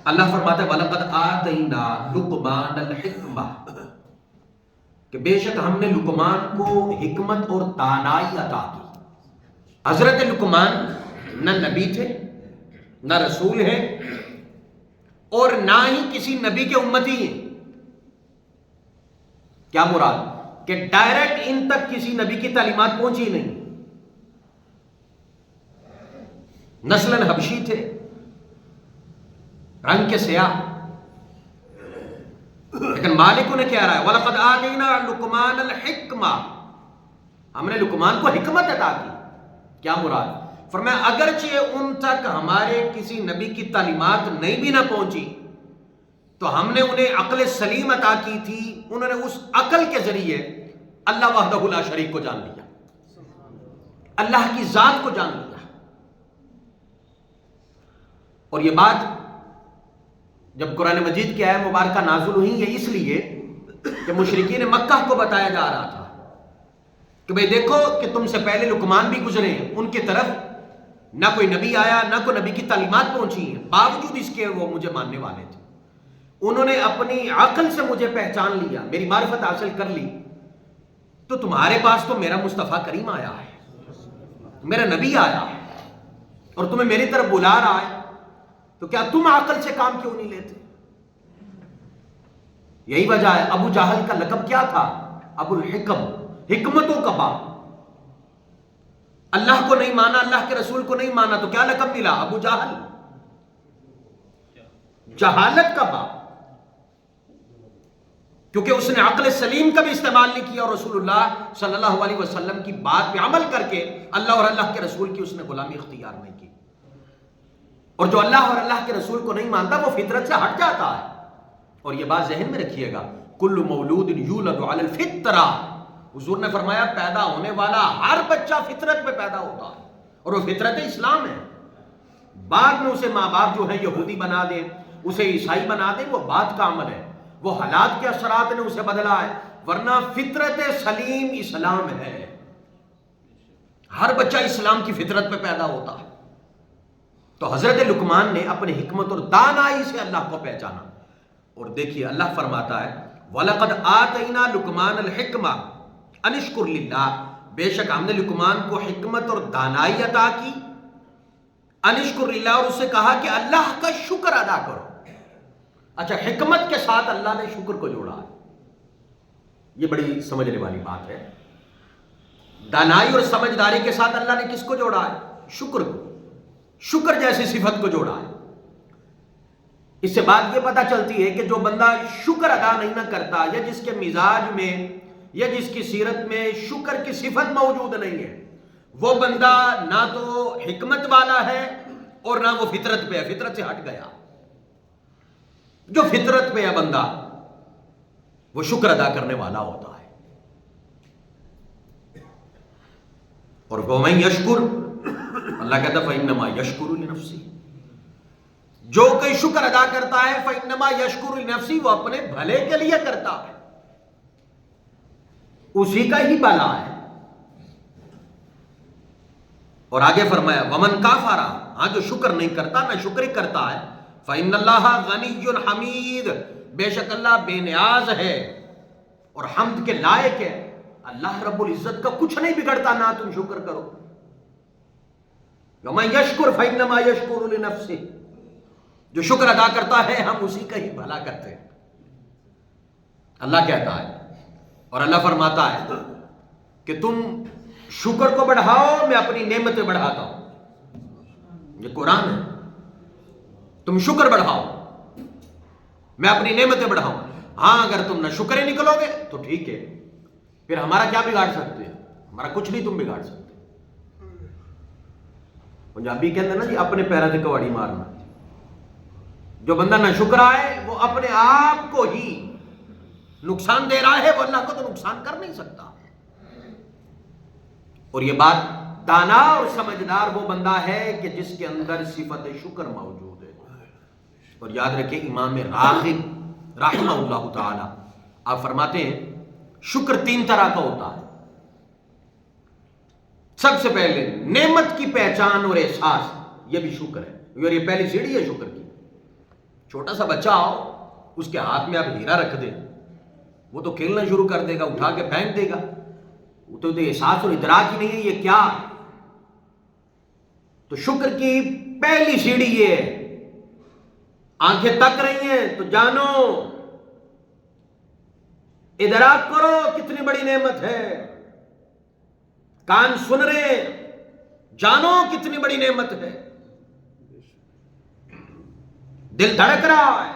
اللہ فرماتا ہے وَلَقَدْ آتَيْنَا لُقْمَانَ الْحِكْمَةَ، کہ بے شک ہم نے لقمان کو حکمت اور دانائی عطا کی۔ حضرت لقمان نہ نبی تھے، نہ رسول ہیں، اور نہ ہی کسی نبی کے امتی ہیں۔ کیا مراد؟ کہ ڈائریکٹ ان تک کسی نبی کی تعلیمات پہنچی نہیں۔ نسلاً حبشی تھے، رنگ کے سیاہ، لیکن مالک انہیں کہہ رہا ہے وَلَقَدْ آتَيْنَا لُقْمَانَ الْحِكْمَةَ، ہم نے لقمان کو حکمت عطا کی۔ کیا مراد؟ فرمایا اگرچہ ان تک ہمارے کسی نبی کی تعلیمات نہیں بھی نہ پہنچی تو ہم نے انہیں عقل سلیم عطا کی تھی، انہوں نے اس عقل کے ذریعے اللہ وحدہ لا شریک کو جان لیا، اللہ کی ذات کو جان لیا۔ اور یہ بات جب قرآن مجید کی آیت مبارکہ نازل ہوئی ہے اس لیے کہ مشرکین مکہ کو بتایا جا رہا تھا کہ بھئی دیکھو کہ تم سے پہلے لقمان بھی گزرے ہیں، ان کی طرف نہ کوئی نبی آیا، نہ کوئی نبی کی تعلیمات پہنچی ہیں، باوجود اس کے وہ مجھے ماننے والے تھے۔ انہوں نے اپنی عقل سے مجھے پہچان لیا، میری معرفت حاصل کر لی، تو تمہارے پاس تو میرا مصطفیٰ کریم آیا ہے، میرا نبی آیا ہے، اور تمہیں میری طرف بلا رہا ہے، تو کیا تم عقل سے کام کیوں نہیں لیتے؟ یہی وجہ ہے ابو جہل کا لقب کیا تھا؟ ابو الحکم، حکمتوں کا باپ۔ اللہ کو نہیں مانا، اللہ کے رسول کو نہیں مانا، تو کیا لقب ملا؟ ابو جہل، جہالت کا باپ، کیونکہ اس نے عقل سلیم کا بھی استعمال نہیں کیا اور رسول اللہ صلی اللہ علیہ وسلم کی بات پہ عمل کر کے اللہ اور اللہ کے رسول کی اس نے غلامی اختیار نہیں کی۔ اور جو اللہ اور اللہ کے رسول کو نہیں مانتا وہ فطرت سے ہٹ جاتا ہے۔ اور یہ بات ذہن میں رکھیے گا، کل مولود یولد علی الفطرہ، حضور نے فرمایا پیدا ہونے والا ہر بچہ فطرت پہ پیدا ہوتا ہے، اور وہ فطرت اسلام ہے۔ بعد میں اسے ماں باپ جو ہے یہودی بنا دیں، اسے عیسائی بنا دیں، وہ بات کا عمل ہے، وہ حالات کے اثرات نے اسے بدلا ہے، ورنہ فطرت سلیم اسلام ہے۔ ہر بچہ اسلام کی فطرت پہ پیدا ہوتا ہے۔ تو حضرت لقمان نے اپنی حکمت اور دانائی سے اللہ کو پہچانا۔ اور دیکھیے اللہ فرماتا ہے وَلَقَدْ آتَيْنَا لُقْمَانَ الْحِكْمَةَ أَنِ اشْكُرْ لِلَّهِ، بے شک ہم نے لقمان کو حکمت اور دانائی عطا کی، أَنِ اشْكُرْ لِلَّهِ، اور اس سے کہا کہ اللہ کا شکر ادا کرو۔ اچھا، حکمت کے ساتھ اللہ نے شکر کو جوڑا ہے، یہ بڑی سمجھنے والی بات ہے۔ دانائی اور سمجھداری کے ساتھ اللہ نے کس کو جوڑا ہے؟ شکر کو، شکر جیسی صفت کو جوڑا ہے۔ اس سے بات یہ پتہ چلتی ہے کہ جو بندہ شکر ادا نہیں نہ کرتا، یا جس کے مزاج میں یا جس کی سیرت میں شکر کی صفت موجود نہیں ہے، وہ بندہ نہ تو حکمت والا ہے اور نہ وہ فطرت پہ ہے، فطرت سے ہٹ گیا۔ جو فطرت پہ ہے بندہ وہ شکر ادا کرنے والا ہوتا ہے۔ اور وَمَن یشکر، اللہ کہتا ہے فَإِنَّمَا یشکر لِنَفْسِهِ، جو کوئی شکر ادا کرتا ہے فَإِنَّمَا یشکر لِنَفْسِهِ، وہ اپنے بھلے کے لیے کرتا ہے، اسی کا ہی بھلا ہے۔ اور آگے فرمایا وَمَن کَفَرَ، ہاں جو شکر نہیں کرتا، نہ شکر کرتا ہے، فَإِنَّ اللَّهَ غَنِيٌّ حَمِيدٌ، بے شک اللہ بے نیاز ہے اور حمد کے لائق ہے۔ اللہ رب العزت کا کچھ نہیں بگڑتا نہ تم شکر کرو۔ وَمَن یشکر فَإِنَّمَا یشکر لِنَفْسِهِ، جو شکر ادا کرتا ہے ہم اسی کا ہی بھلا کرتے ہیں، اللہ کہتا ہے۔ اور اللہ فرماتا ہے کہ تم شکر کو بڑھاؤ، میں اپنی نعمتیں بڑھاتا ہوں، یہ قرآن ہے۔ تم شکر بڑھاؤ، میں اپنی نعمتیں بڑھاؤں۔ ہاں اگر تم نہ شکر ہی نکلو گے تو ٹھیک ہے، پھر ہمارا کیا بگاڑ سکتے ہیں؟ ہمارا کچھ نہیں تم بگاڑ سکتے۔ پنجابی کہتے ہیں نا جی اپنے پیروں سے کواڑی مارنا۔ جو بندہ نہ شکر آئے وہ اپنے آپ کو ہی نقصان دے رہا ہے، وہ اللہ کو تو نقصان کر نہیں سکتا۔ اور یہ بات دانا اور سمجھدار وہ بندہ ہے کہ جس کے اندر صفت شکر موجود ہے۔ اور یاد رکھیں امام راغب رحمہ اللہ تعالی آپ فرماتے ہیں شکر تین طرح کا ہوتا ہے۔ سب سے پہلے نعمت کی پہچان اور احساس، یہ بھی شکر ہے، اور یہ پہلی سیڑھی ہے شکر کی۔ چھوٹا سا بچہ آؤ، اس کے ہاتھ میں آپ ہیرا رکھ دیں، وہ تو کھیلنا شروع کر دے گا، اٹھا کے پھینک دے گا. وہ تو احساس اور ادراک ہی نہیں ہے یہ کیا ہے. تو شکر کی پہلی سیڑھی یہ ہے، آنکھیں تک رہی ہیں تو جانو، ادراک کرو کتنی بڑی نعمت ہے. کان سن رہے، جانو کتنی بڑی نعمت ہے. دل دھڑک رہا ہے،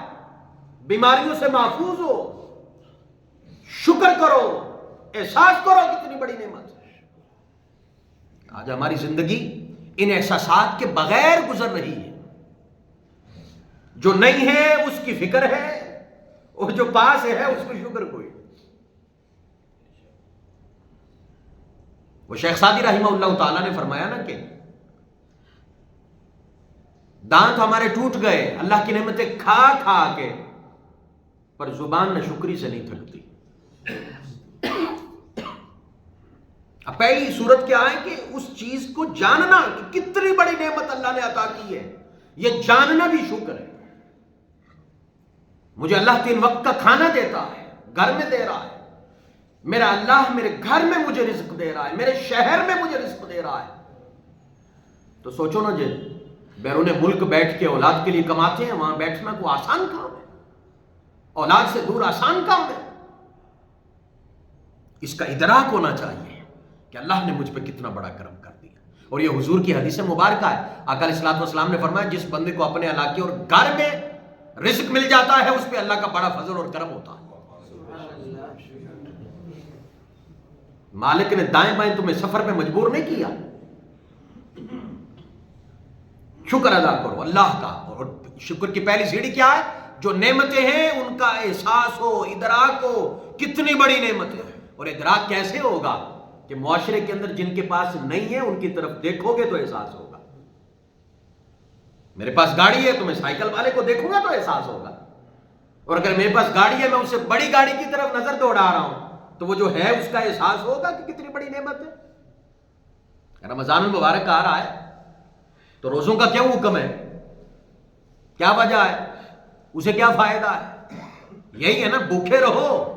بیماریوں سے محفوظ ہو، شکر کرو، احساس کرو کتنی بڑی نعمت ہے. آج ہماری زندگی ان احساسات کے بغیر گزر رہی ہے. جو نہیں ہے اس کی فکر ہے، اور جو پاس ہے اس کو شکر کوئی. وہ شیخ سعدی رحمہ اللہ تعالیٰ نے فرمایا نا کہ دانت ہمارے ٹوٹ گئے اللہ کی نعمتیں کھا کھا کے، پر زبان نہ شکری سے نہیں تھکتی. اب پہلی صورت کیا ہے کہ اس چیز کو جاننا کہ کتنی بڑی نعمت اللہ نے عطا کی ہے، یہ جاننا بھی شکر ہے. مجھے اللہ 3 وقت کا کھانا دیتا ہے، گھر میں دے رہا ہے. میرا اللہ میرے گھر میں مجھے رزق دے رہا ہے، میرے شہر میں مجھے رزق دے رہا ہے. تو سوچو نا جی، بیرون ملک بیٹھ کے اولاد کے لیے کماتے ہیں، وہاں بیٹھنا کوئی آسان کام ہے؟ اولاد سے دور آسان کام ہے؟ اس کا ادراک ہونا چاہیے کہ اللہ نے مجھ پہ کتنا بڑا کرم کر دیا. اور یہ حضور کی حدیث مبارکہ ہے. آقا علیہ الصلوۃ والسلام نے فرمایا جس بندے کو اپنے علاقے اور گھر میں رزق مل جاتا ہے اس پہ اللہ کا بڑا فضل اور کرم ہوتا ہے. مالک نے دائیں بائیں تمہیں سفر پہ مجبور نہیں کیا. شکر ادا کرو اللہ کا. اور شکر کی پہلی سیڑھی کیا ہے؟ جو نعمتیں ہیں ان کا احساس ہو، ادراک ہو کتنی بڑی نعمت ہے. اور ادراک کیسے ہوگا؟ کہ معاشرے کے اندر جن کے پاس نہیں ہے ان کی طرف دیکھو گے تو احساس ہوگا. میرے پاس گاڑی ہے تو میں سائیکل والے کو دیکھوں گا تو احساس ہوگا. اور اگر میرے پاس گاڑی ہے میں اس سے بڑی گاڑی کی طرف نظر دوڑا رہا ہوں تو وہ جو ہے اس کا احساس ہوگا کہ کتنی بڑی نعمت ہے. رمضان المبارک آ رہا ہے تو روزوں کا کیا حکم ہے؟ کیا وجہ ہے؟ اسے کیا فائدہ ہے؟ یہی ہے نا، بھوکے رہو،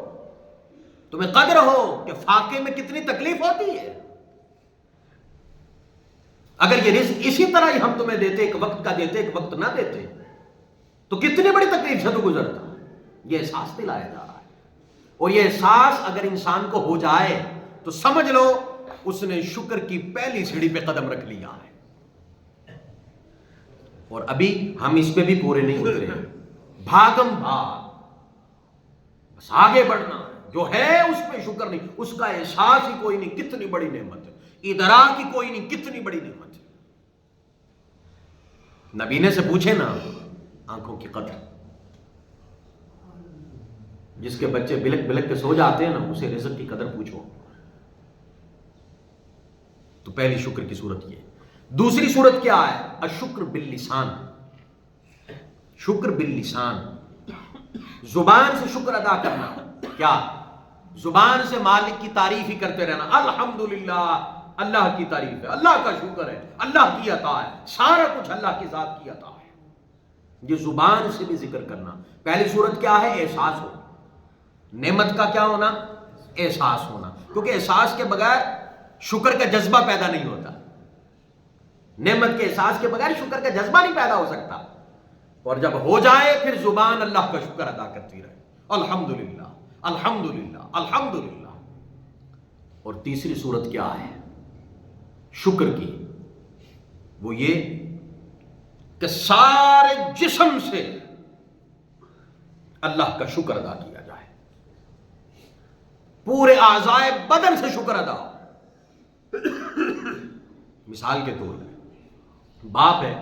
تمہیں قدر ہو کہ فاقے میں کتنی تکلیف ہوتی ہے. اگر یہ رزق اسی طرح ہی ہم تمہیں دیتے، ایک وقت کا دیتے ایک وقت نہ دیتے، تو کتنی بڑی تکلیف سے تو گزرتا. یہ احساس دلایا جا رہا ہے. اور یہ احساس اگر انسان کو ہو جائے تو سمجھ لو اس نے شکر کی پہلی سیڑھی پہ قدم رکھ لیا ہے. اور ابھی ہم اس پہ بھی پورے نہیں اترے ہیں. بھاگم بھاگ، بس آگے بڑھنا. جو ہے اس پہ شکر نہیں، اس کا احساس ہی کوئی نہیں کتنی بڑی نعمت ہے، ادراک ہی کوئی نہیں کتنی بڑی نعمت ہے. نبینے سے پوچھے نا آنکھوں کی قدر. جس کے بچے بلک بلک کے سو جاتے ہیں نا اسے رزق کی قدر پوچھو. تو پہلی شکر کی صورت یہ. دوسری صورت کیا ہے؟ الشکر باللسان. شکر باللسان، زبان سے شکر ادا کرنا. کیا؟ زبان سے مالک کی تعریف ہی کرتے رہنا. الحمدللہ، اللہ کی تعریف ہے، اللہ کا شکر ہے، اللہ کی عطا ہے، سارا کچھ اللہ کی ذات کی عطا ہے. یہ زبان سے بھی ذکر کرنا. پہلی صورت کیا ہے؟ احساس ہو. نعمت کا کیا ہونا؟ احساس ہونا. کیونکہ احساس کے بغیر شکر کا جذبہ پیدا نہیں ہوتا. نعمت کے احساس کے بغیر شکر کا جذبہ نہیں پیدا ہو سکتا. اور جب ہو جائے پھر زبان اللہ کا شکر ادا کرتی رہے. الحمدللہ الحمدللہ الحمدللہ. اور تیسری صورت کیا ہے شکر کی؟ وہ یہ کہ سارے جسم سے اللہ کا شکر ادا کیا جائے. پورے اعضائے بدن سے شکر ادا ہو. مثال کے طور پر باپ ہے،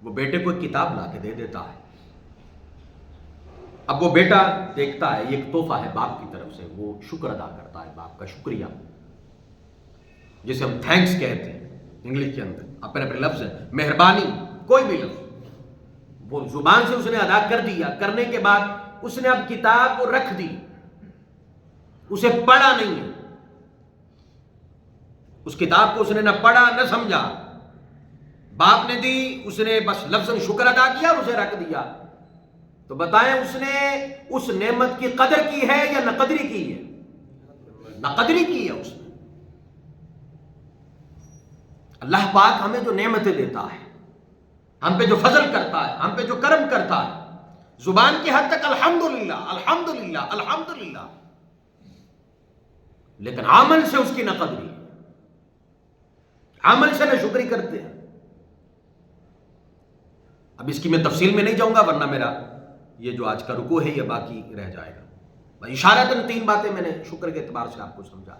وہ بیٹے کو ایک کتاب لا کے دے دیتا ہے. اب وہ بیٹا دیکھتا ہے یہ ایک تحفہ ہے باپ کی طرف سے، وہ شکر ادا کرتا ہے باپ کا، شکریہ، جسے ہم تھینکس کہتے ہیں انگلش کے اندر. اپنے اپنے لفظ ہیں، مہربانی، کوئی بھی لفظ وہ زبان سے اس نے ادا کر دیا. کرنے کے بعد اس نے اب کتاب کو رکھ دی، اسے پڑھا نہیں ہے. اس کتاب کو اس نے نہ پڑھا نہ سمجھا. باپ نے دی، اس نے بس لفظ شکر ادا کیا اور اسے رکھ دیا. تو بتائیں اس نے اس نعمت کی قدر کی ہے یا ناقدری کی ہے؟ ناقدری کی ہے اس نے۔ اللہ پاک ہمیں جو نعمتیں دیتا ہے، ہم پہ جو فضل کرتا ہے، ہم پہ جو کرم کرتا ہے، زبان کی حد تک الحمدللہ الحمدللہ الحمدللہ، لیکن عمل سے اس کی نہ قدری، عمل سے نہ شکری کرتے ہیں۔ اب اس کی میں تفصیل میں نہیں جاؤں گا ورنہ میرا یہ جو آج کا رکوع ہے یہ باقی رہ جائے گا۔ اشارتاً 3 باتیں میں نے شکر کے اعتبار سے آپ کو سمجھا،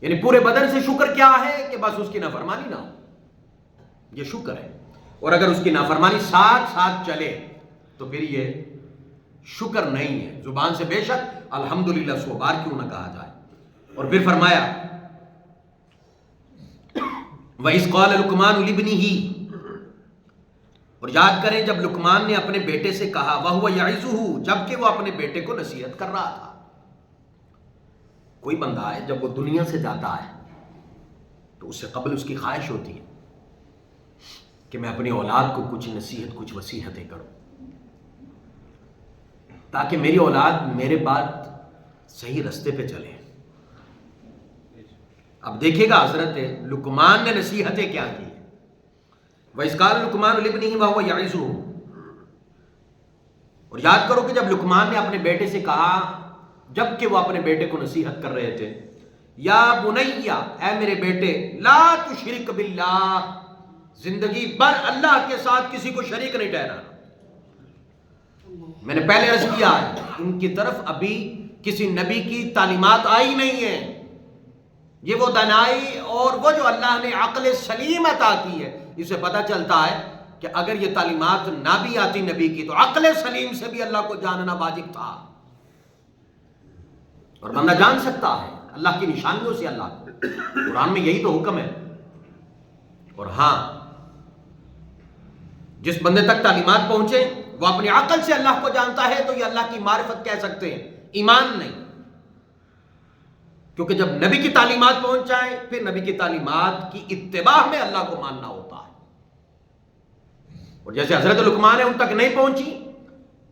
یعنی پورے بدن سے شکر کیا ہے کہ بس اس کی نافرمانی نہ ہو، یہ شکر ہے، اور اگر اس کی نافرمانی ساتھ ساتھ چلے تو پھر یہ شکر نہیں ہے۔ زبان سے بے شک الحمدللہ 100 بار کیوں نہ کہا جائے۔ اور پھر فرمایا وَإِذْ قَالَ لُقْمَانُ لِابْنِهِ، اور یاد کریں جب لقمان نے اپنے بیٹے سے کہا وَهُوَ يَعِظُهُ، جبکہ وہ اپنے بیٹے کو نصیحت کر رہا تھا۔ کوئی بندہ ہے جب وہ دنیا سے جاتا ہے تو اس سے قبل اس کی خواہش ہوتی ہے کہ میں اپنی اولاد کو کچھ نصیحت کچھ وصیحتیں کروں تاکہ میری اولاد میرے بعد صحیح رستے پہ چلے۔ اب دیکھیے گا حضرت لقمان نے نصیحتیں کیا کی۔ وَإِذْ قَالَ لُقْمَانُ لِابْنِهِ وَهُوَ يَعِظُهُ، اور یاد کرو کہ جب لقمان نے اپنے بیٹے سے کہا جبکہ وہ اپنے بیٹے کو نصیحت کر رہے تھے، یا بنیا، اے میرے بیٹے، لا تشرک باللہ، زندگی بھر اللہ کے ساتھ کسی کو شریک نہیں ٹھہرانا۔ میں نے پہلے عرض کیا ہے ان کی طرف ابھی کسی نبی کی تعلیمات آئی نہیں ہیں، یہ وہ دانائی اور وہ جو اللہ نے عقل سلیم عطا کی ہے، اسے پتہ چلتا ہے کہ اگر یہ تعلیمات نہ بھی آتی نبی کی تو عقل سلیم سے بھی اللہ کو جاننا واجب تھا، اور بندہ جان سکتا ہے اللہ کی نشانیوں سے اللہ کو، قرآن میں یہی تو حکم ہے۔ اور ہاں جس بندے تک تعلیمات پہنچے وہ اپنی عقل سے اللہ کو جانتا ہے تو یہ اللہ کی معرفت کہہ سکتے ہیں، ایمان نہیں، کیونکہ جب نبی کی تعلیمات پہنچ جائیں پھر نبی کی تعلیمات کی اتباع میں اللہ کو ماننا ہوتا ہے۔ اور جیسے حضرت لقمان ہے ان تک نہیں پہنچی،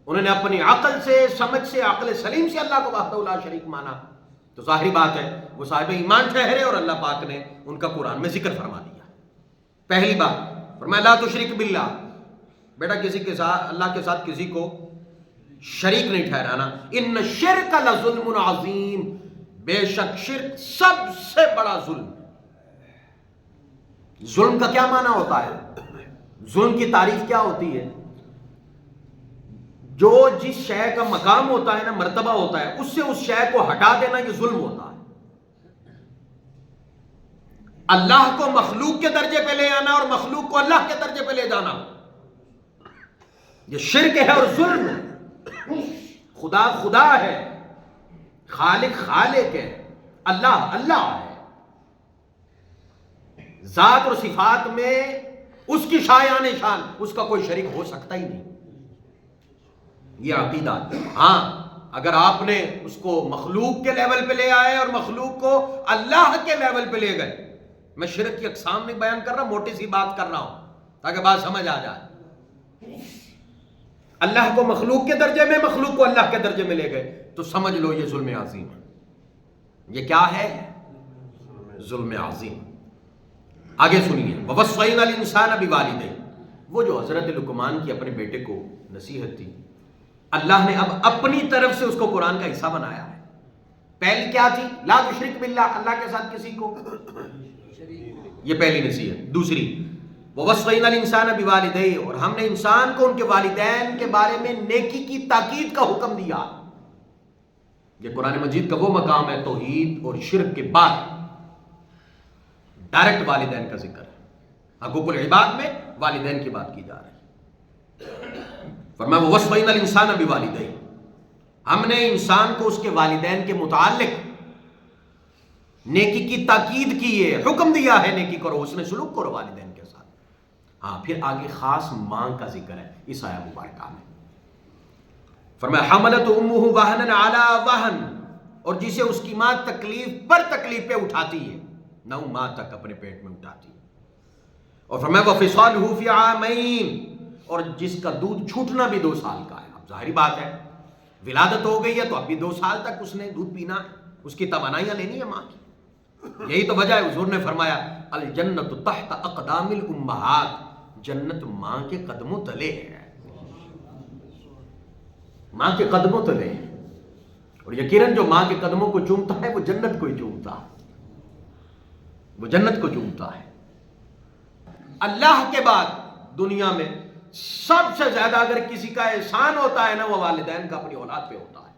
انہوں نے اپنی عقل سے سمجھ سے عقل سلیم سے اللہ کو وحدہ لا شریک مانا، تو ظاہری بات ہے وہ صاحب ایمان ٹھہرے اور اللہ پاک نے ان کا قرآن میں ذکر فرما دیا۔ پہلی بات فرمایا لا تشرک باللہ، بیٹا کسی کے ساتھ اللہ کے ساتھ کسی کو شریک نہیں ٹھہرانا۔ ان الشرک لظلم عظیم، بے شک شرک سب سے بڑا ظلم۔ ظلم کا کیا معنی ہوتا ہے؟ ظلم کی تعریف کیا ہوتی ہے؟ جو جس شے کا مقام ہوتا ہے نا، مرتبہ ہوتا ہے، اس سے اس شے کو ہٹا دینا یہ ظلم ہوتا ہے۔ اللہ کو مخلوق کے درجے پہ لے آنا اور مخلوق کو اللہ کے درجے پہ لے جانا یہ شرک ہے اور ظلم ہے۔ خدا خدا ہے، خالق خالق ہے، اللہ اللہ ہے، ذات اور صفات میں اس کی شایان شان، اس کا کوئی شریک ہو سکتا ہی نہیں، یہ عقیدہ۔ ہاں اگر آپ نے اس کو مخلوق کے لیول پہ لے آئے اور مخلوق کو اللہ کے لیول پہ لے گئے، میں شرک کی اقسام نہیں بیان کر رہا، موٹی سی بات کر رہا ہوں تاکہ بات سمجھ آ جائے۔ اللہ کو مخلوق کے درجے میں، مخلوق کو اللہ کے درجے میں لے گئے تو سمجھ لو یہ ظلم عظیم ہے۔ یہ کیا ہے؟ ظلم عظیم۔ آگے سنیے وَوَصَّيْنَا الْإِنسَانَ بِوَالِدَيْهِ، وہ جو حضرت لقمان کی اپنے بیٹے کو نصیحت تھی، اللہ نے اب اپنی طرف سے اس کو قرآن کا حصہ بنایا ہے۔ پہلی کیا تھی؟ لا تشرک باللہ، اللہ کے ساتھ کسی کو، یہ پہلی نصیحت۔ دوسری وَوَصَّيْنَا الْإِنسَانَ بِوَالِدَيْهِ، اور ہم نے انسان کو ان کے والدین کے بارے میں نیکی کی تاکید کا حکم دیا۔ یہ قرآن مجید کا وہ مقام ہے توحید اور شرک کے بعد ڈائریکٹ والدین کا ذکر ہے، حقوق العباد میں والدین کی بات کی جا رہی ہے۔ فرمایا وَوَصَّيْنَا الْإِنسَانَ بِوَالِدَيْهِ، ہم نے انسان کو اس کے والدین کے متعلق نیکی کی تاکید کی ہے، حکم دیا ہے نیکی کرو، اس نے سلوک کرو والدین کے ساتھ۔ ہاں پھر آگے خاص ماں کا ذکر ہے اس آیہ مبارکہ میں۔ فرمایا حملت امہ وہنا علی وہن، اور جسے اس کی ماں تکلیف پر تکلیف پہ اٹھاتی ہے، 9 ماہ تک اپنے پیٹ میں اٹھاتی ہے۔ اور فرمایا وفصالہ فی عامین، اور جس کا دودھ چھوٹنا بھی 2 سال کا ہے۔ اب ظاہری بات ہے ولادت ہو گئی ہے تو اب بھی 2 سال تک اس نے دودھ پینا ہے، اس کی توانائیاں لینی ہے ماں کی۔ یہی تو وجہ ہے حضور نے فرمایا الجنت تحت اقدام الامہات، جنت ماں کے قدموں تلے ہے، ماں کے قدموں تلے ہے۔ اور یقیناً جو ماں کے قدموں کو چومتا ہے وہ جنت کو ہی چومتا ہے، وہ جنت کو چومتا ہے۔ اللہ کے بعد دنیا میں سب سے زیادہ اگر کسی کا احسان ہوتا ہے نا، وہ والدین کا اپنی اولاد پہ ہوتا ہے،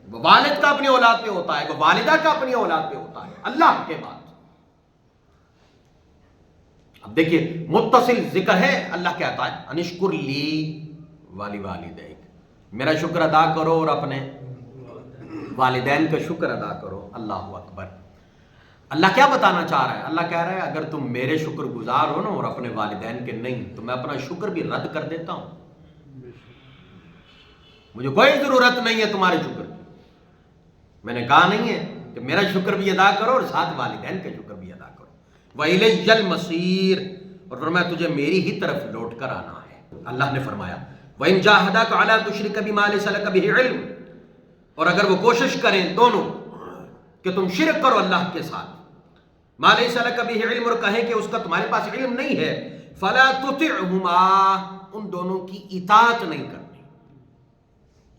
وہ والد کا اپنی اولاد پہ ہوتا ہے، وہ والدہ کا اپنی اولاد پہ ہوتا ہے، اللہ کے بعد۔ اب دیکھیے متصل ذکر ہے، اللہ کہتا ہے انشکر لی والی والدیک، میرا شکر ادا کرو اور اپنے والدین کا شکر ادا کرو۔ اللہ اکبر۔ اللہ کیا بتانا چاہ رہا ہے؟ اللہ کہہ رہا ہے اگر تم میرے شکر گزار ہو نا اور اپنے والدین کے نہیں، تو میں اپنا شکر بھی رد کر دیتا ہوں، مجھے کوئی ضرورت نہیں ہے تمہارے شکر کی۔ میں نے کہا نہیں ہے کہ میرا شکر بھی ادا کرو اور ساتھ والدین کا شکر بھی ادا کرو۔ وَإِلَيَّ الْمَصِيرُ، اور فرمایا تجھے میری ہی طرف لوٹ کر آنا ہے۔ اللہ نے فرمایا وَإِن جَاهَدَاكَ عَلَىٰ تُشْرِكَ بِمَا لَيْسَ لَكَ بِهِ عِلْمٌ، اور اگر وہ کوشش کریں دونوں کہ تم شرک کرو اللہ کے ساتھ، مَا لَيْسَ لَكَ بِهِ عِلْمٌ، اور کہیں کہ اس کا تمہارے پاس علم نہیں ہے، فَلَا تُطِعْهُمَا، ان دونوں کی اطاعت نہیں کرنی،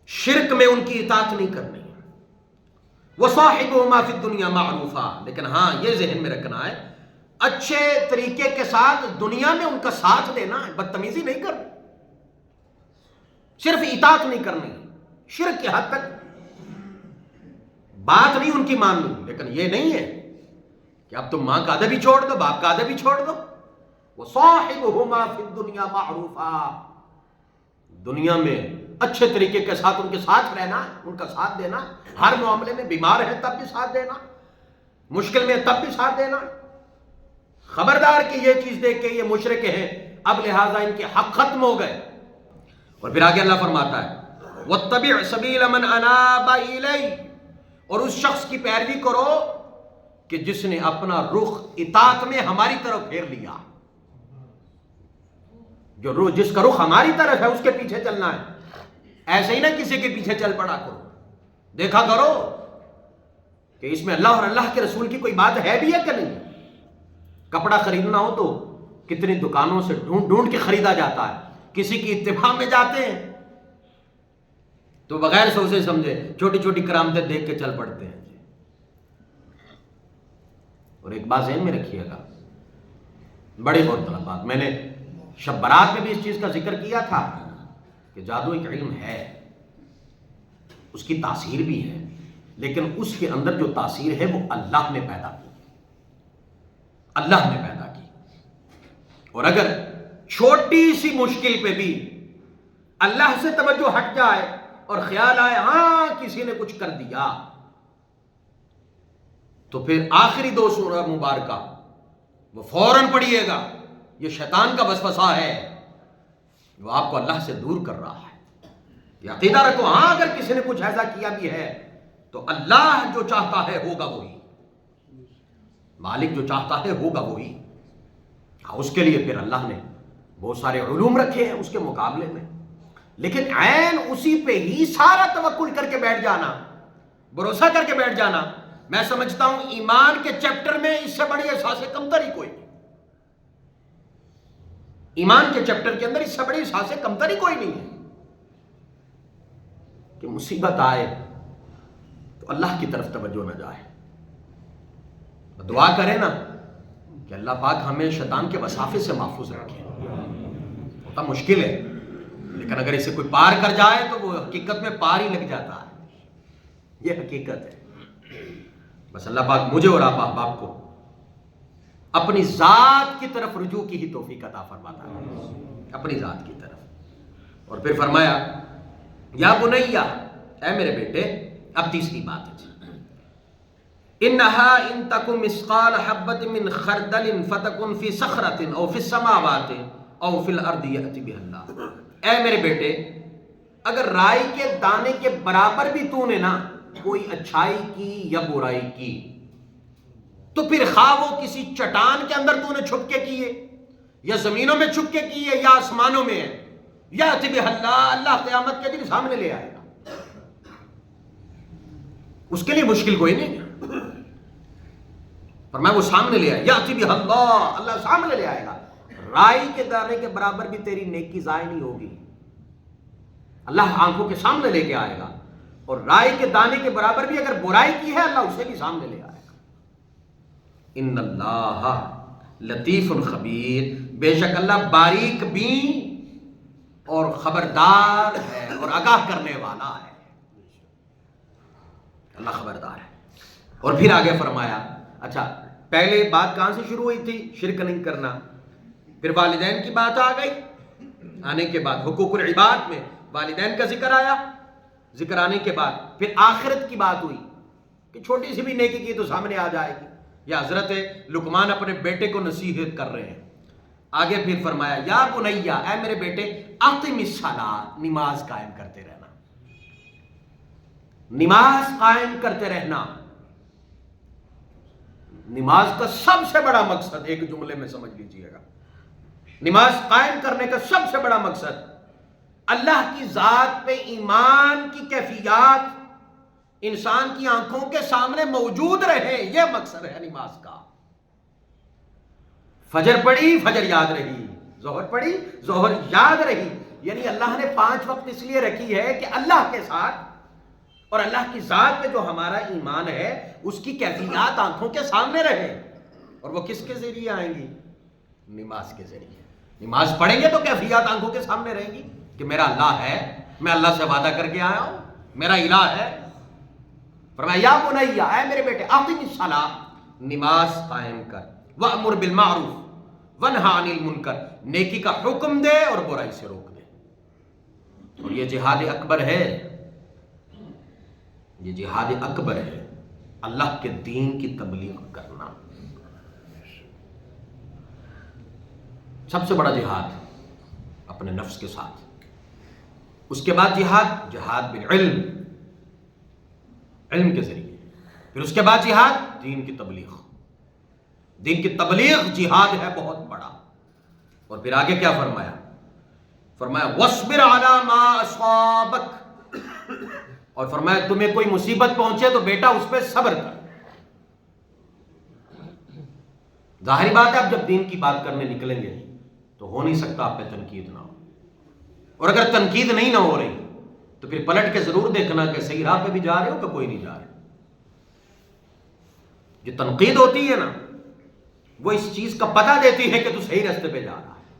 شرک میں ان کی اطاعت نہیں کرنی۔ وَصَاحِبُهُمَا فِي الدُّنْيَا مَعْرُوفًا، لیکن ہاں یہ ذہن میں رکھنا ہے اچھے طریقے کے ساتھ دنیا میں ان کا ساتھ دینا ہے، بدتمیزی نہیں کرنی، صرف اطاعت نہیں کرنی، شرک کی حد تک بات نہیں ان کی ماننی، لیکن یہ نہیں ہے کہ اب تم ماں کا ادب ہی چھوڑ دو، باپ کا ادب ہی چھوڑ دو۔ وَصَاحِبُهُمَا فِي الدُّنْيَا مَعْرُوفًا، دنیا میں اچھے طریقے کے ساتھ ان کے ساتھ رہنا، ان کا ساتھ دینا، ہر معاملے میں بیمار ہے تب بھی ساتھ دینا، مشکل میں تب بھی ساتھ دینا۔ خبردار کہ یہ چیز دیکھ کے یہ مشرک ہیں، اب لہٰذا ان کے حق ختم ہو گئے۔ اور پھر آگے اللہ فرماتا ہے وَاتَّبِعْ سَبِيلَ مَنْ أَنَابَ إِلَيَّ، اور اس شخص کی پیروی کرو کہ جس نے اپنا رخ اطاعت میں ہماری طرف پھیر لیا، جو جس کا رخ ہماری طرف ہے اس کے پیچھے چلنا ہے، ایسے ہی نہ کسی کے پیچھے چل پڑا کرو، دیکھا کرو کہ اس میں اللہ اور اللہ کے رسول کی کوئی بات ہے بھی ہے کہ نہیں۔ کپڑا خریدنا ہو تو کتنی دکانوں سے ڈھونڈ ڈھونڈ کے خریدا جاتا ہے، کسی کی اتباع میں جاتے ہیں تو بغیر سوچے سمجھے چھوٹی چھوٹی کرامتیں دیکھ کے چل پڑتے ہیں۔ اور ایک بات ذہن میں رکھیے گا، بڑی غور طلب بات، میں نے شب برات میں بھی اس چیز کا ذکر کیا تھا کہ جادو ایک علم ہے، اس کی تاثیر بھی ہے، لیکن اس کے اندر جو تاثیر ہے وہ اللہ نے پیدا کی، اللہ نے پیدا کی۔ اور اگر چھوٹی سی مشکل پہ بھی اللہ سے توجہ ہٹ جائے اور خیال آئے ہاں کسی نے کچھ کر دیا، تو پھر آخری 2 سورہ مبارکہ وہ فوراً پڑھیے گا، یہ شیطان کا وسوسہ ہے، وہ آپ کو اللہ سے دور کر رہا ہے۔ یہ عقیدہ رکھو ہاں اگر کسی نے کچھ ایسا کیا بھی ہے تو اللہ جو چاہتا ہے ہوگا وہی، مالک جو چاہتا ہے ہوگا وہی۔ ہاں اس کے لیے پھر اللہ نے بہت سارے علوم رکھے ہیں اس کے مقابلے میں، لیکن عین اسی پہ ہی سارا توکل کر کے بیٹھ جانا، بھروسہ کر کے بیٹھ جانا، میں سمجھتا ہوں ایمان کے چیپٹر میں اس سے بڑی احساس کمتری کوئی نہیں، ایمان کے چیپٹر کے اندر اس سے بڑی احساس کمتری کوئی نہیں ہے کہ مصیبت آئے تو اللہ کی طرف توجہ نہ جائے۔ دعا کریں نا کہ اللہ پاک ہمیں شیطان کے وسافے سے محفوظ رکھے، ہوتا مشکل ہے لیکن اگر اسے کوئی پار کر جائے تو وہ حقیقت میں پار ہی لگ جاتا ہے، یہ حقیقت ہے۔ بس اللہ پاک مجھے اور آپ احباب کو اپنی ذات کی طرف رجوع کی ہی توفیق عطا فرماتا ہے، اپنی ذات کی طرف۔ اور پھر فرمایا یا بنیا، اے میرے بیٹے، اب تیسری بات ہے، انہا ان تکن مثقال حبۃ من خردل فتکن فی صخرۃ او فی السماوات او فی الارض یأتی بها اللہ۔ اے میرے بیٹے، اگر رائی کے دانے کے برابر بھی تو نے نا کوئی اچھائی کی یا برائی کی، تو پھر خواہ وہ کسی چٹان کے اندر تو نے چھپ کے کیے یا زمینوں میں چھپ کے کیے یا آسمانوں میں ہے، یأتی بہ اللہ، اللہ قیامت کے دن سامنے لے آئے گا، اس کے لیے مشکل کوئی نہیں ہے۔ فرمایا وہ سامنے لے آئے، یأتی بہ اللہ، اللہ سامنے لے آئے گا، رائی کے دانے کے برابر بھی تیری نیکی ضائع نہیں ہوگی، اللہ آنکھوں کے سامنے لے کے آئے گا، اور رائی کے دانے کے برابر بھی اگر برائی کی ہے اللہ اسے بھی سامنے لے آئے گا۔ ان اللہ لطیف خبیر، بے شک اللہ باریک بین اور خبردار ہے اور آگاہ کرنے والا ہے، اللہ خبردار ہے۔ اور پھر آگے فرمایا، اچھا پہلے بات کہاں سے شروع ہوئی تھی؟ شرک نہیں کرنا، پھر والدین کی بات آ گئی، آنے کے بعد حقوق العباد میں والدین کا ذکر آیا، ذکر آنے کے بعد پھر آخرت کی بات ہوئی کہ چھوٹی سی بھی نیکی کی تو سامنے آ جائے گی، یا حضرت لقمان اپنے بیٹے کو نصیحت کر رہے ہیں۔ آگے پھر فرمایا یا بنیا، اے میرے بیٹے، اقم الصلاۃ، نماز قائم کرتے رہنا، نماز قائم کرتے رہنا۔ نماز کا سب سے بڑا مقصد ایک جملے میں سمجھ لیجئے گا، نماز قائم کرنے کا سب سے بڑا مقصد اللہ کی ذات پہ ایمان کی کیفیات انسان کی آنکھوں کے سامنے موجود رہے، یہ مقصد ہے نماز کا۔ فجر پڑھی، فجر یاد رہی، ظہر پڑھی، ظہر یاد رہی، یعنی اللہ نے 5 وقت اس لیے رکھی ہے کہ اللہ کے ساتھ اور اللہ کی ذات پہ جو ہمارا ایمان ہے اس کی کیفیات آنکھوں کے سامنے رہے، اور وہ کس کے ذریعے آئیں گی؟ نماز کے ذریعے۔ نماز پڑھیں گے تو کیفیات آنکھوں کے سامنے رہیں گی کہ میرا اللہ ہے، میں اللہ سے وعدہ کر کے آیا ہوں، میرا الہ ہے۔ فرمایا یا بنیا، اے میرے بیٹے، اقم الصلاۃ، نماز قائم کر، وامر بالمعروف ونہی عن المنکر، نیکی کا حکم دے اور برائی سے روک دے۔ اور یہ جہاد اکبر ہے، یہ جہاد اکبر ہے، اللہ کے دین کی تبلیغ کرنا سب سے بڑا جہاد اپنے نفس کے ساتھ۔ اس کے بعد جہاد بالعلم، علم کے ذریعے، پھر اس کے بعد جہاد دین کی تبلیغ، دین کی تبلیغ جہاد ہے بہت بڑا۔ اور پھر آگے کیا فرمایا؟ فرمایا وَاصْبِرْ عَلَىٰ مَا أَصَابَكَ، اور فرمایا تمہیں کوئی مصیبت پہنچے تو بیٹا اس پہ صبر کر۔ ظاہری بات ہے اب جب دین کی بات کرنے نکلیں گے تو ہو نہیں سکتا آپ پہ تنقید نہ ہو، اور اگر تنقید نہیں نہ ہو رہی تو پھر پلٹ کے ضرور دیکھنا کہ صحیح راہ پہ بھی جا رہے ہو کہ کوئی نہیں جا رہے۔ جو تنقید ہوتی ہے نا وہ اس چیز کا پتہ دیتی ہے کہ تو صحیح راستے پہ جا رہا ہے۔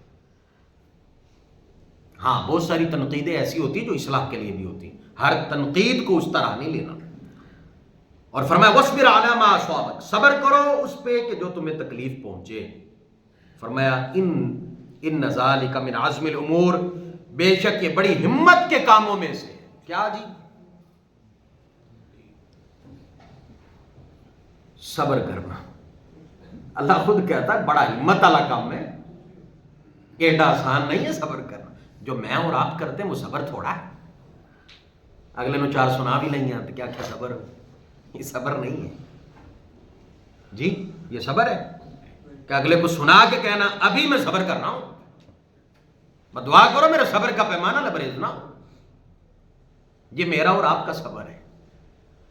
ہاں بہت ساری تنقیدیں ایسی ہوتی ہیں جو اصلاح کے لیے بھی ہوتی ہیں، ہر تنقید کو اس طرح نہیں لینا۔ اور فرمایا وَاصْبِرْ عَلَىٰ مَا أَصَابَكَ، صبر کرو اس پہ کہ جو تمہیں تکلیف پہنچے۔ فرمایا ان ذَلِكَ مِنْ عَزْمِ الْأُمُورِ، بے شک یہ بڑی ہمت کے کاموں میں سے۔ کیا جی؟ صبر کرنا۔ اللہ خود کہتا ہے بڑا ہمت والا کام ہے، ایڈا آسان نہیں ہے صبر کرنا۔ جو میں اور آپ کرتے ہیں وہ صبر تھوڑا ہے، اگلے نو 4 سنا بھی نہیں آتے، کیا صبر ہو؟ یہ صبر نہیں ہے جی، یہ صبر ہے کہ اگلے کو سنا کے کہنا ابھی میں صبر کر رہا ہوں، میں دعا کرو میرا صبر کا پیمانہ لبریز نہ ہو۔ یہ میرا اور آپ کا صبر ہے،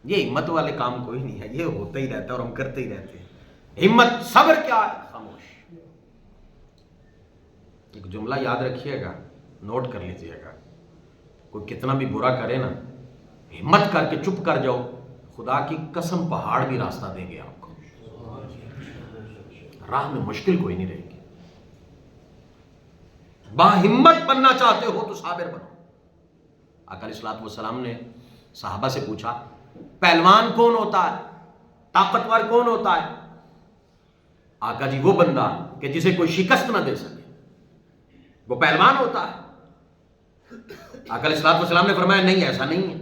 یہ ہمت والے کام کوئی نہیں ہے، یہ ہوتا ہی رہتا ہے اور ہم کرتے ہی رہتے ہیں۔ ہمت صبر کیا ہے؟ خاموش۔ ایک جملہ یاد رکھیے گا، نوٹ کر لیجئے گا، کوئی کتنا بھی برا کرے نا، ہمت کر کے چپ کر جاؤ، خدا کی قسم پہاڑ بھی راستہ دیں گے آپ کو، راہ میں مشکل کوئی نہیں رہے گی۔ باہمت بننا چاہتے ہو تو صابر بنو۔ آقا علیہ الصلوۃ والسلام نے صحابہ سے پوچھا پہلوان کون ہوتا ہے، طاقتور کون ہوتا ہے؟ آقا جی وہ بندہ کہ جسے کوئی شکست نہ دے سکے وہ پہلوان ہوتا ہے۔ آقا علیہ الصلوۃ والسلام نے فرمایا نہیں ایسا نہیں ہے،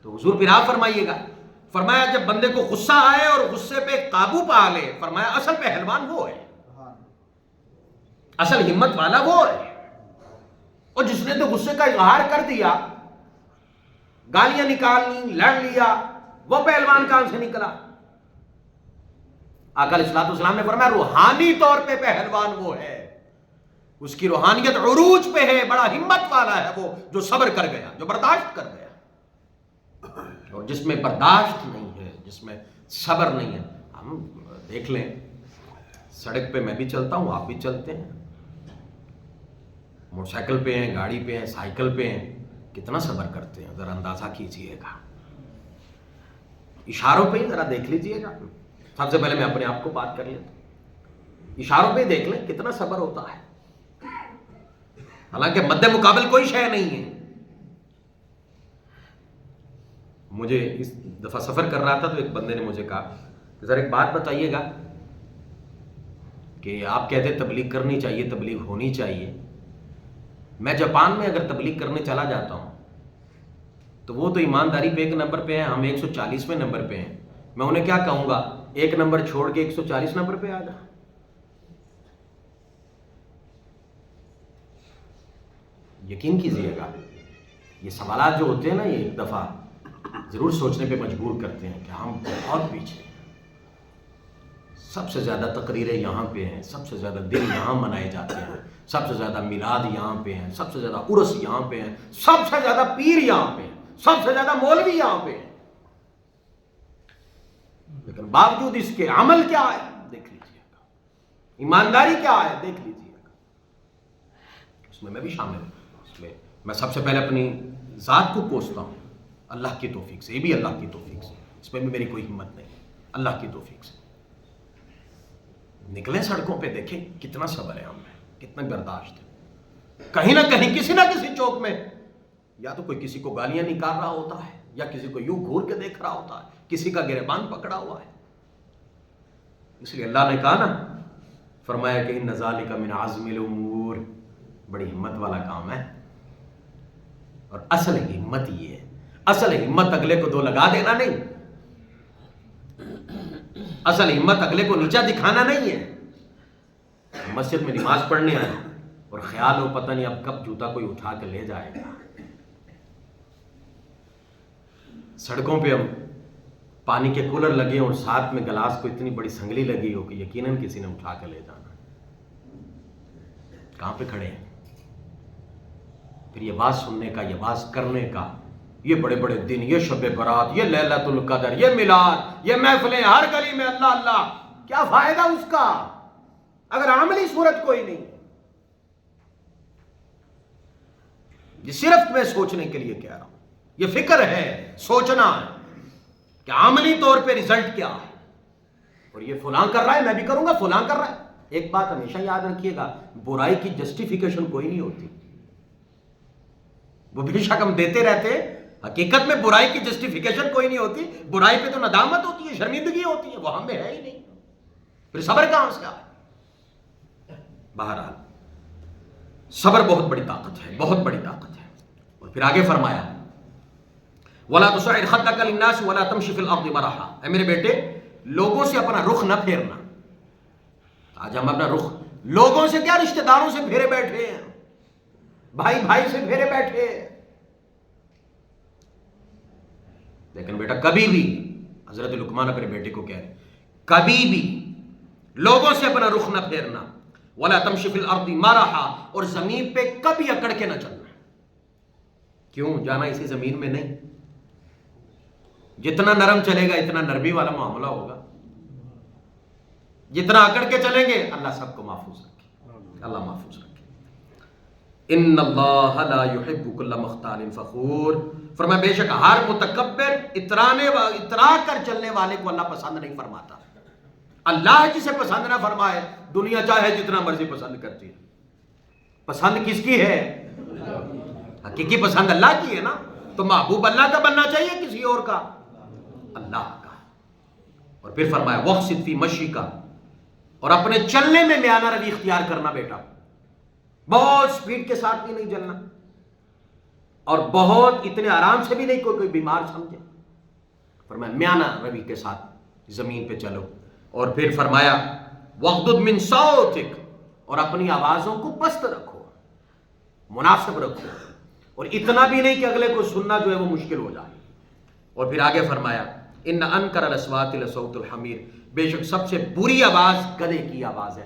تو حضور پھر آپ فرمائیے گا۔ فرمایا جب بندے کو غصہ آئے اور غصے پہ قابو پا لے، فرمایا اصل پہلوان وہ ہے، اصل ہمت والا وہ ہے۔ اور جس نے تو غصے کا اظہار کر دیا، گالیاں نکالنی، لڑ لیا، وہ پہلوان کہاں سے نکلا؟ آقا علیہ الصلوۃ والسلام نے فرمایا روحانی طور پہ پہلوان وہ ہے اس کی روحانیت عروج پہ ہے، بڑا ہمت والا ہے وہ جو صبر کر گیا، جو برداشت کر گیا۔ اور جس میں برداشت نہیں ہے، جس میں صبر نہیں ہے، ہم دیکھ لیں سڑک پہ میں بھی چلتا ہوں، آپ بھی چلتے ہیں، موٹر سائیکل پہ ہیں، گاڑی پہ ہیں، سائیکل پہ ہیں، کتنا صبر کرتے ہیں، ذرا اندازہ کیجئے گا۔ اشاروں پہ ہی ذرا دیکھ لیجئے گا۔ سب سے پہلے میں اپنے آپ کو بات کر لیتا ہوں، اشاروں پہ ہی دیکھ لیں کتنا صبر ہوتا ہے، حالانکہ مد مقابل کوئی شے نہیں ہے۔ مجھے اس دفعہ سفر کر رہا تھا تو ایک بندے نے مجھے کہا کہ ذرا ایک بات بتائیے گا کہ آپ کہتے تبلیغ کرنی چاہیے، تبلیغ ہونی چاہیے، میں جاپان میں اگر تبلیغ کرنے چلا جاتا ہوں تو وہ تو ایمانداری پہ 1 نمبر پہ ہیں، ہم 140ویں نمبر پہ ہیں، میں انہیں کیا کہوں گا 1 نمبر چھوڑ کے 140 نمبر پہ آ جا؟ یقین کیجیے گا یہ سوالات جو ہوتے ہیں نا، یہ ایک دفعہ ضرور سوچنے پہ مجبور کرتے ہیں کہ ہم بہت پیچھے، سب سے زیادہ تقریریں یہاں پہ ہیں، سب سے زیادہ دن یہاں منائے جاتے ہیں، سب سے زیادہ میلاد یہاں پہ ہیں، سب سے زیادہ عرس یہاں پہ ہیں، سب سے زیادہ پیر یہاں پہ ہیں، سب سے زیادہ مولوی یہاں پہ ہیں، لیکن باوجود اس کے عمل کیا ہے دیکھ لیجیے گا، ایمانداری کیا ہے دیکھ لیجیے گا۔ اس میں بھی شامل ہوں، اس میں سب سے پہلے اپنی ذات کو کوستا ہوں، اللہ کی توفیق سے، یہ بھی اللہ کی توفیق سے، اس میں بھی میری کوئی ہمت نہیں، اللہ کی توفیق سے۔ نکلیں سڑکوں پہ دیکھیں کتنا صبر ہے ہم میں، کتنا برداشت ہے۔ کہیں نہ کہیں کسی نہ کسی چوک میں یا تو کوئی کسی کو گالیاں نکال رہا ہوتا ہے، یا کسی کو یوں گھور کے دیکھ رہا ہوتا ہے، کسی کا گریبان پکڑا ہوا ہے۔ اس لیے اللہ نے کہا نا، فرمایا کہ ان ذالک من عزم الامور، بڑی ہمت والا کام ہے۔ اور اصل ہمت یہ ہے، اصل ہمت اگلے کو 2 لگا دینا نہیں، اصل ہمت اگلے کو نیچا دکھانا نہیں ہے۔ مسجد میں نماز پڑھنے آئے اور خیال ہو پتہ نہیں اب کب جوتا کوئی اٹھا کے لے جائے گا، سڑکوں پہ ہم پانی کے کولر لگے اور ساتھ میں گلاس کو اتنی بڑی سنگلی لگی ہو کہ یقیناً کسی نے اٹھا کے لے جانا، کہاں پہ کھڑے ہیں؟ پھر یہ بات سننے کا، یہ بات کرنے کا، یہ بڑے بڑے دن، یہ شب برات، یہ لیلۃ القدر، یہ میلاد، یہ محفلیں ہر گلی میں اللہ اللہ، کیا فائدہ اس کا اگر عملی صورت کوئی نہیں؟ یہ صرف میں سوچنے کے لیے کہہ رہا ہوں، یہ فکر ہے، سوچنا ہے کہ عملی طور پہ رزلٹ کیا ہے، اور یہ فلاں کر رہا ہے میں بھی کروں گا، فلاں کر رہا ہے۔ ایک بات ہمیشہ یاد رکھیے گا، برائی کی جسٹیفیکیشن کوئی نہیں ہوتی، وہ بے شک ہم دیتے رہتے، حقیقت میں برائی کی جسٹیفیکیشن کوئی نہیں ہوتی، برائی پہ تو ندامت ہوتی ہے، شرمندگی ہوتی ہے، وہ ہم میں ہے ہی نہیں، پھر صبر کہاں سے آئے؟ بہرحال صبر بہت بڑی طاقت ہے، بہت بڑی طاقت ہے۔ اور پھر آگے فرمایا وَلَا تُصَعِّرْ خَدَّكَ لِلنَّاسِ وَلَا تَمْشِ فِي الْأَرْضِ مَرَحًا، اے میرے بیٹے لوگوں سے اپنا رخ نہ پھیرنا۔ آج ہم اپنا رخ لوگوں سے کیا، رشتہ داروں سے پھیرے بیٹھے ہیں، بھائی بھائی سے پھیرے بیٹھے ہیں۔ لیکن بیٹا کبھی بھی، حضرت لقمان اپنے بیٹے کو کہہ رہے کبھی بھی لوگوں سے اپنا رخ نہ پھیرنا، وَلَا تَمْشِ فِي الْأَرْضِ مَرَحًا، اور زمین پہ کبھی اکڑ کے نہ چلنا۔ کیوں جانا اسی زمین میں نہیں، جتنا نرم چلے گا اتنا نرمی والا معاملہ ہوگا، جتنا اکڑ کے چلیں گے اللہ سب کو محفوظ رکھے، اللہ محفوظ رکھے۔ ان اللہ لا يحب كل مختال فخور، فرمایا بے شک ہر متکبر اترا کر چلنے والے کو اللہ پسند نہیں فرماتا۔ اللہ جسے پسند نہ فرمائے دنیا چاہے جتنا مرضی پسند کرتی ہے، پسند کس کی ہے؟ حقیقی پسند اللہ کی ہے نا، تو محبوب اللہ کا بننا چاہیے کسی اور کا؟ اللہ کا۔ اور پھر فرمایا وَاقْصِدْ فِي مَشْيِكَ، اور اپنے چلنے میں میانہ روی اختیار کرنا بیٹا، بہت سپیڈ کے ساتھ بھی نہیں چلنا، اور بہت اتنے آرام سے بھی نہیں کوئی بیمار سمجھے، فرمایا میانہ روی کے ساتھ زمین پہ چلو۔ اور پھر فرمایا وَاغْضُضْ مِنْ صَوْتِكَ، اور اپنی آوازوں کو پست رکھو، مناسب رکھو، اور اتنا بھی نہیں کہ اگلے کو سننا جو ہے وہ مشکل ہو جائے۔ اور پھر آگے فرمایا ان انکر الاصوات لصوت الحمیر، بے شک سب سے بری آواز گدھے کی آواز ہے۔